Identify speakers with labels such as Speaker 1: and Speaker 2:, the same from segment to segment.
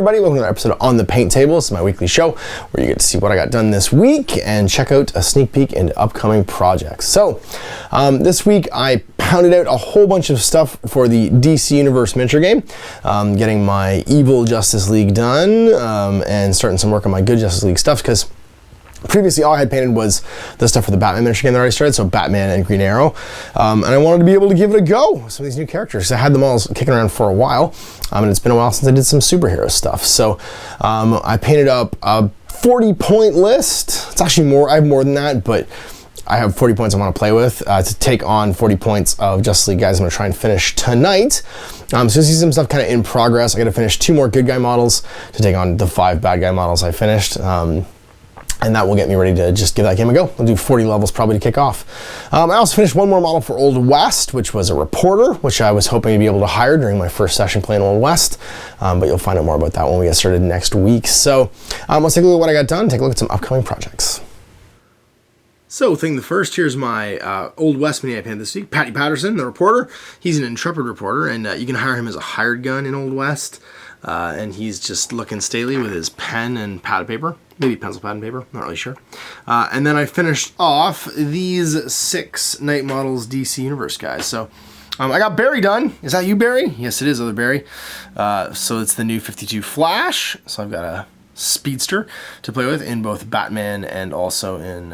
Speaker 1: everybody, welcome to another episode of On the Paint Table. This is my weekly show where you get to see what I got done this week and check out a sneak peek into upcoming projects. So this week I pounded out a whole bunch of stuff for the DC Universe miniature game, getting my Evil Justice League done and starting some work on my Good Justice League stuff, because previously all I had painted was the stuff for the Batman miniature game that I already started, so Batman and Green Arrow, and I wanted to be able to give it a go with some of these new characters. I had them all kicking around for a while, and it's been a while since I did some superhero stuff. So I painted up a 40-point list. It's actually more, I have more than that, but I have 40 points I want to play with to take on 40 points of Justice League guys I'm going to try and finish tonight. So you see some stuff kind of in progress. I got to finish 2 more good guy models to take on the 5 bad guy models I finished. And that will get me ready to just give that game a go. I'll do 40 levels probably to kick off. I also finished one more model for Old West, which was a reporter, which I was hoping to be able to hire during my first session playing Old West. But you'll find out more about that when we get started next week. So let's take a look at what I got done, take a look at some upcoming projects. So thing the first, here's my Old West mini I painted this week. Patty Patterson, the reporter. He's an intrepid reporter, and you can hire him as a hired gun in Old West. And he's just looking stately with his pen and pad of paper. Maybe pencil, pad, and paper. Not really sure. And then I finished off these 6 Night Models DC Universe guys. So I got Barry done. Is that you, Barry? Yes, it is, other Barry. So it's the new 52 Flash. So I've got a speedster to play with in both Batman and also in,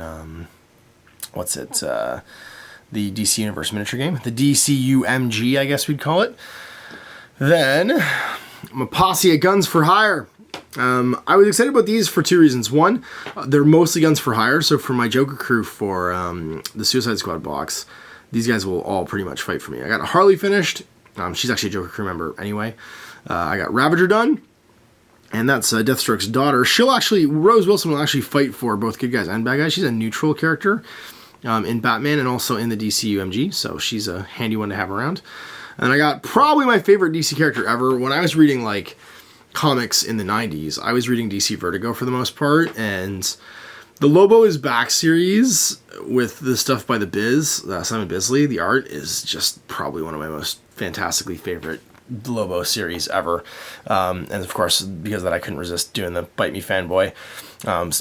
Speaker 1: the DC Universe miniature game. The DCUMG, I guess we'd call it. Then I'm a posse of guns for hire. I was excited about these for 2 reasons. One, they're mostly guns for hire, so for my Joker crew for the Suicide Squad box, these guys will all pretty much fight for me. I got Harley finished. She's actually a Joker crew member anyway. I got Ravager done, and that's Deathstroke's daughter. Rose Wilson will actually fight for both good guys and bad guys. She's a neutral character in Batman and also in the DCUMG, so she's a handy one to have around. And I got probably my favorite DC character ever. When I was reading like comics in the 90s, I was reading DC Vertigo for the most part, and the Lobo is Back series with the stuff by the Biz, Simon Bisley, the art is just probably one of my most fantastically favorite Lobo series ever. And of course, because of that, I couldn't resist doing the Bite Me Fanboy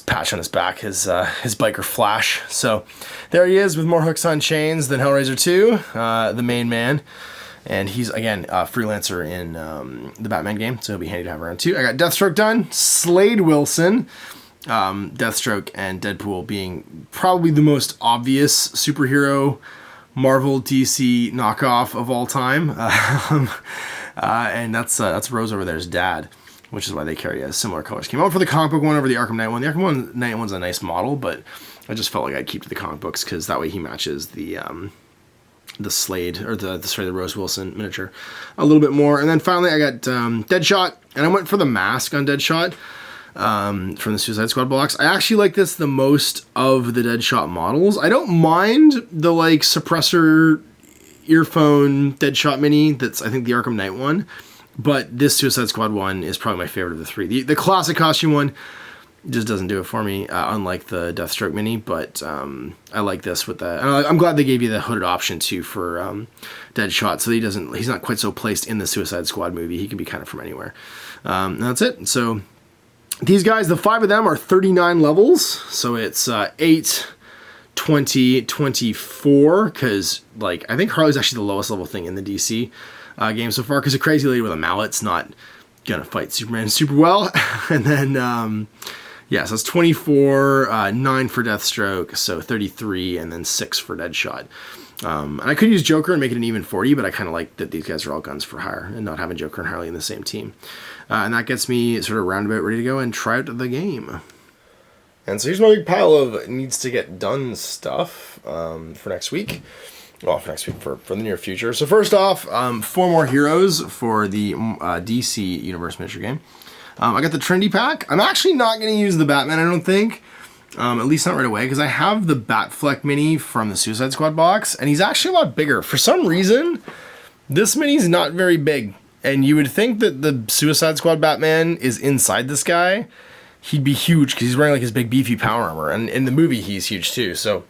Speaker 1: patch on his back, his biker Flash. So there he is with more hooks on chains than Hellraiser 2, the main man. And he's, again, a freelancer in the Batman game, so he'll be handy to have around too. I got Deathstroke done, Slade Wilson, Deathstroke and Deadpool being probably the most obvious superhero Marvel DC knockoff of all time. And that's Rose over there's dad, which is why they carry a similar colors. Came out for the comic book one over the Arkham Knight one. The Arkham Knight one's a nice model, but I just felt like I'd keep to the comic books because that way he matches the Slade, or the Rose Wilson miniature a little bit more. And then finally I got Deadshot, and I went for the mask on Deadshot from the Suicide Squad box. I actually like this the most of the Deadshot models. I don't mind the like suppressor earphone Deadshot mini that's, I think, the Arkham Knight one, but this Suicide Squad one is probably my favorite of the 3. The classic costume one just doesn't do it for me, unlike the Deathstroke mini, but I like this with that. I'm glad they gave you the hooded option too for Deadshot, so he's not quite so placed in the Suicide Squad movie. He can be kind of from anywhere. And that's it. So these guys, the 5 of them are 39 levels, so it's 8, 20, 24, because like I think Harley's actually the lowest level thing in the DC game so far, because a crazy lady with a mallet's not gonna fight Superman super well. And then yeah, so it's 24, 9 for Deathstroke, so 33, and then 6 for Deadshot. And I could use Joker and make it an even 40, but I kind of like that these guys are all guns for hire and not having Joker and Harley in the same team. And that gets me sort of roundabout ready to go and try out the game. And so here's my big pile of needs to get done stuff for next week. Well, for next week, for the near future. So first off, 4 more heroes for the DC Universe miniature game. I got the Trinity pack. I'm actually not going to use the Batman, I don't think. At least not right away, because I have the Batfleck mini from the Suicide Squad box, and he's actually a lot bigger. For some reason, this mini's not very big. And you would think that the Suicide Squad Batman is inside this guy. He'd be huge, because he's wearing like his big beefy power armor. And in the movie, he's huge too. So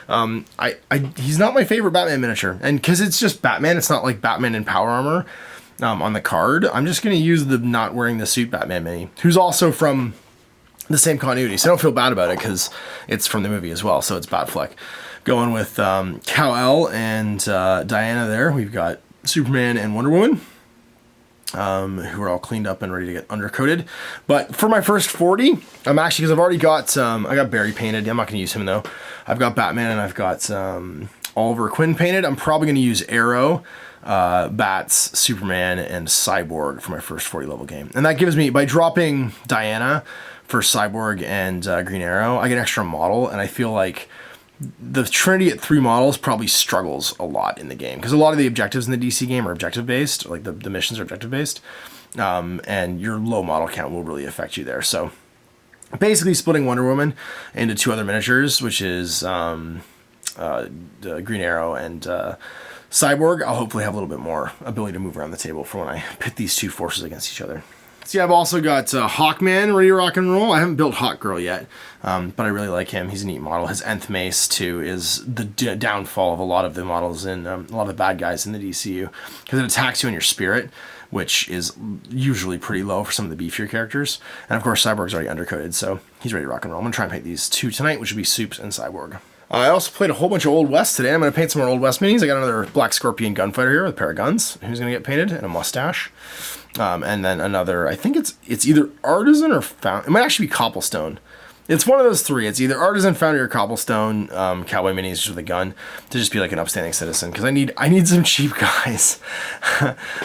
Speaker 1: he's not my favorite Batman miniature. And because it's just Batman, it's not like Batman in power armor. on the card, I'm just going to use the not wearing the suit Batman mini, who's also from the same continuity. So I don't feel bad about it because it's from the movie as well. So it's Batfleck. Going with Kal-El and Diana there. We've got Superman and Wonder Woman, who are all cleaned up and ready to get undercoated. But for my first 40, I'm actually, because I've already got, I got Barry painted. I'm not going to use him though. I've got Batman and I've got Oliver Queen painted. I'm probably going to use Arrow, Bats, Superman, and Cyborg for my first 40 level game. And that gives me, by dropping Diana for Cyborg and Green Arrow, I get an extra model, and I feel like the Trinity at 3 models probably struggles a lot in the game, because a lot of the objectives in the DC game are objective based, like the missions are objective based, and your low model count will really affect you there. So basically splitting Wonder Woman into 2 other miniatures, which is Green Arrow and Cyborg. I'll hopefully have a little bit more ability to move around the table for when I pit these 2 forces against each other. See, I've also got Hawkman ready to rock and roll. I haven't built Hawkgirl yet, but I really like him. He's a neat model. His Nth Mace, too, is the downfall of a lot of the models in a lot of the bad guys in the DCU, because it attacks you in your spirit, which is usually pretty low for some of the beefier characters. And, of course, Cyborg's already undercoated, so he's ready to rock and roll. I'm going to try and paint these 2 tonight, which would be Supes and Cyborg. I also played a whole bunch of Old West today. I'm going to paint some more Old West minis. I got another Black Scorpion gunfighter here with a pair of guns, who's going to get painted, and a mustache. And then another, I think it's either Artisan or Found. It might actually be Cobblestone. It's one of those 3. It's either Artisan, Foundry, or Cobblestone. Cowboy minis just with a gun to just be like an upstanding citizen, because I need some cheap guys.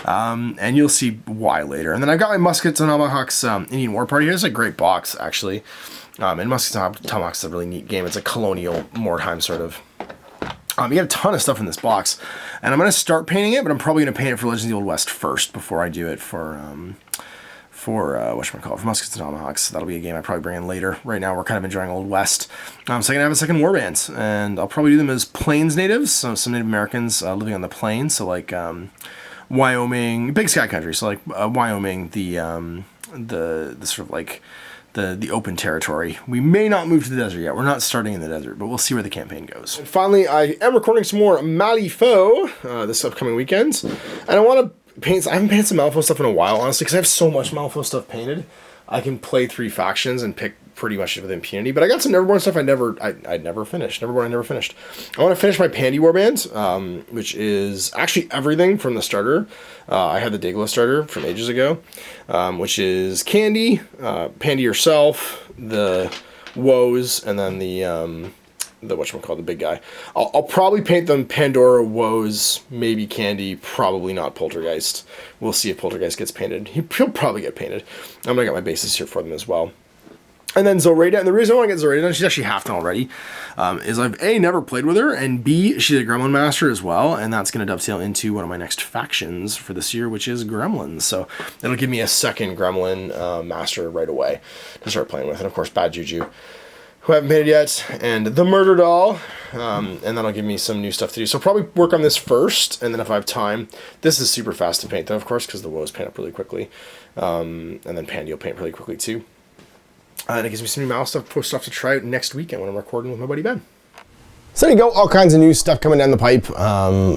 Speaker 1: And you'll see why later. And then I've got my Muskets and Tomahawks Indian War Party. Here's a great box, actually. And Muskets and Tomahawks is a really neat game. It's a colonial Mordheim sort of. You get a ton of stuff in this box, and I'm going to start painting it, but I'm probably going to paint it for Legends of the Old West first before I do it for whatchamacallit, for Muskets and Tomahawks. That'll be a game I probably bring in later. Right now, we're kind of enjoying Old West. So I'm going to have a second warband, and I'll probably do them as Plains natives, so some Native Americans living on the plains, so like Wyoming, big sky country, so like Wyoming, the sort of like the open territory. We may not move to the desert yet. We're not starting in the desert, but we'll see where the campaign goes. And finally, I am recording some more Malifaux this upcoming weekend, and I want to paint. I haven't painted some Malifaux stuff in a while, honestly, because I have so much Malifaux stuff painted. I can play 3 factions and pick pretty much with impunity. But I got some Neverborn stuff I'd never finished. Neverborn I never finished. I want to finish my Pandy Warband, which is actually everything from the starter. I had the Dayglow starter from ages ago, which is Candy, Pandy Yourself, the Woes, and then the whatchamacallit, the big guy. I'll probably paint them Pandora, Woes, maybe Candy, probably not Poltergeist. We'll see if Poltergeist gets painted. He'll probably get painted. I'm going to get my bases here for them as well. And then Zoraida, and the reason I want to get Zoraida done, she's actually half done already, is I've A, never played with her, and B, she's a Gremlin Master as well, and that's going to dovetail into one of my next factions for this year, which is Gremlins. So it'll give me a second Gremlin Master right away to start playing with. And of course, Bad Juju, who I haven't painted yet, and the Murder Doll, and that'll give me some new stuff to do. So I'll probably work on this first, and then if I have time, this is super fast to paint though, of course, because the Woes paint up really quickly, and then Pandy will paint really quickly too. And it gives me some new Mal stuff to try out next weekend when I'm recording with my buddy Ben. So there you go, all kinds of new stuff coming down the pipe.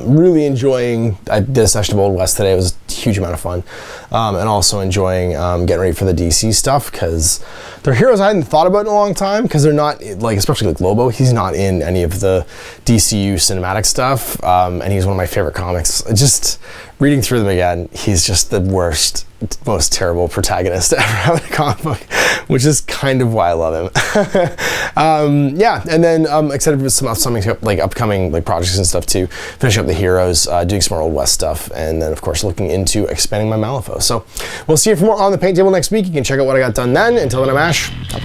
Speaker 1: Really enjoying, I did a session of Old West today. It was a huge amount of fun. And also enjoying getting ready for the DC stuff, because they're heroes I hadn't thought about in a long time, because they're not, like, especially like Lobo, he's not in any of the DCU cinematic stuff. And he's one of my favorite comics. Just reading through them again, he's just the worst, most terrible protagonist ever out of a comic book, which is kind of why I love him. Yeah, and then excited for some upcoming like projects and stuff too. Finishing up the heroes, doing some more Old West stuff, and then of course looking into expanding my Malifaux. So we'll see you for more on the paint table next week. You can check out what I got done then. Until then, I'm Ash. Top